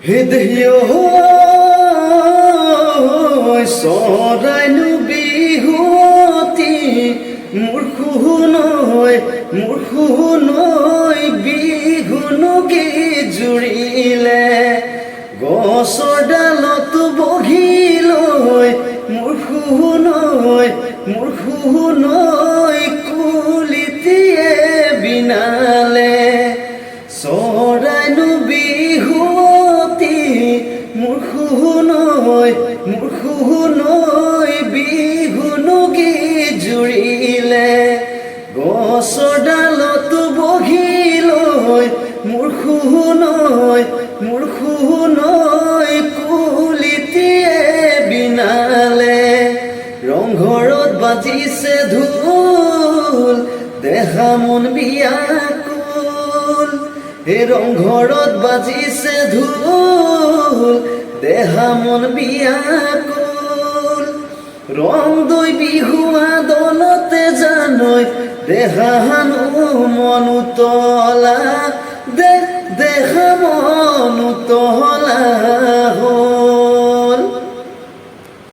হৃদয় চৰাইনো বিহুতি মোৰ শুনৈ বিহুনো গীত জুৰিলে গছৰ ডালত বহি লৈ মোৰ শুনৈ কুলিটিয়ে বিনালে চৰাইনো বিহুতি মোৰ শুনৈ বিহুনো গীত জুৰিলে গছৰ ডালত বহি লৈ মোৰ শুনৈ কুলিটিয়ে বিনালে ৰংঘৰত বাজিছে ঢোল দেহা মন বিয়াকুল এই ৰংঘৰত বাজিছে ঢোল দেহা মন বিয়াকুল ৰং দৈ বিহুৱা দলতে জানৈ দেহানো মন উতলা দেহা মন উতলা